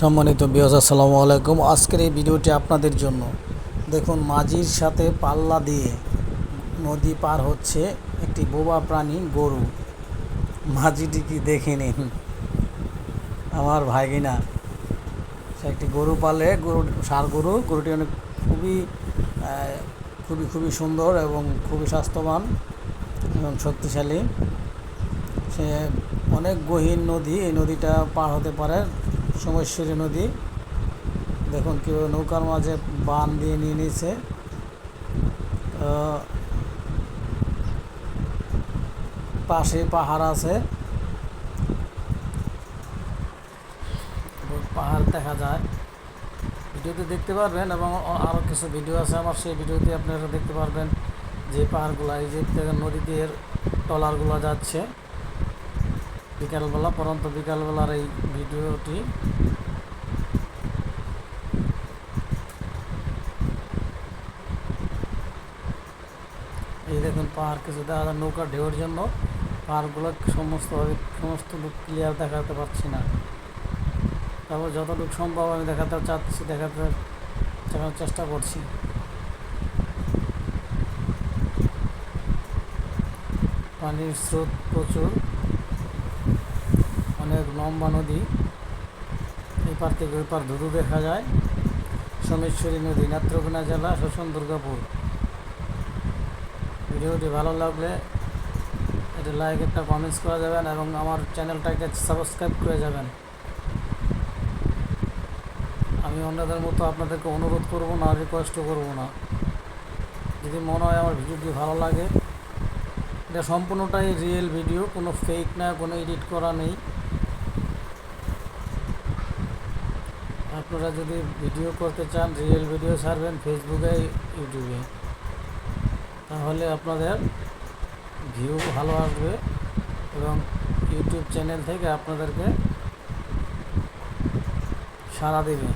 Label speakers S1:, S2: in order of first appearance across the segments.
S1: সম্মানিত ভিউয়ার্স, আসসালামু আলাইকুম। আজকের এই ভিডিওটি আপনাদের জন্য। দেখুন, মাঝির সাথে পাল্লা দিয়ে নদী পার হচ্ছে একটি বোবা প্রাণী গরু। মাঝিটি কি দেখে নিন, আমার ভাগিনা। সে একটি গরু পালে, ষাঁড় গরুটি অনেক খুবই খুবই সুন্দর এবং খুবই স্বাস্থ্যবান এবং শক্তিশালী। সে অনেক গহীন নদী, এই নদীটা পার হতে পারে, সোমেশ্বরী নদী। দেখুন কেউ নৌকার মাঝে বান দিয়ে নিয়ে নিয়েছে। পাশে পাহাড় আছে, পাহাড় দেখা যায়। ভিডিওতে দেখতে পারবেন এবং আরও কিছু ভিডিও আছে আমার, সেই ভিডিওতে আপনারা দেখতে পারবেন যে পাহাড়গুলো, এই যে নদীতে ট্রলারগুলো যাচ্ছে বিকালবেলা, পরন্ত বিকালবেলার এই ভিডিওটি। এই দেখুন পাহাড় কিছু দেখা যায়, নৌকা ঢেউর জন্য পাহাড়গুলো সমস্ত লুক ক্লিয়ার দেখাতে পারছি না। তারপর যতটুকু সম্ভব আমি দেখাতে চেষ্টা করছি। পানির স্রোত প্রচুর, অনেক লম্বা নদী। এই পার থেকে ওই পার ধুধু দেখা যায়। সোমেশ্বরী নদী, নেত্রকোনা জেলা, শোষণ দুর্গাপুর। ভিডিওটি ভালো লাগলে এটা লাইক, একটা কমেন্টস করে যাবেন এবং আমার চ্যানেলটাকে সাবস্ক্রাইব করে যাবেন। আমি অন্যদের মতো আপনাদেরকে অনুরোধ করব না, রিকোয়েস্টও করব না। যদি মনে হয় আমার ভিডিওটি ভালো লাগে, এটা সম্পূর্ণটাই রিয়েল ভিডিও, কোনো ফেক না, কোনো এডিট করা নেই। আপনারা যদি ভিডিও করতে চান, রিয়েল ভিডিও ছাড়বেন ফেসবুকে, ইউটিউবে, তাহলে আপনাদের ভিউ ভালো আসবে এবং ইউটিউব চ্যানেল থেকে আপনাদেরকে সাড়া দেবে।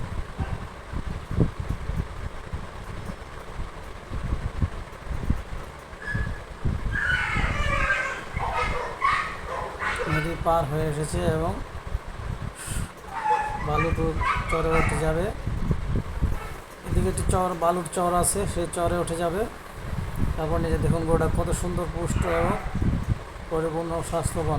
S1: নদী পার হয়ে এসেছে এবং বালুর চরে উঠে যাবে। এদিকে একটি বালুর চর আছে, সেই চরে উঠে যাবে। তারপর নিজে দেখুন গরুটা কত সুন্দর, পুষ্ট এবং পরিপূর্ণ স্বাস্থ্যবান।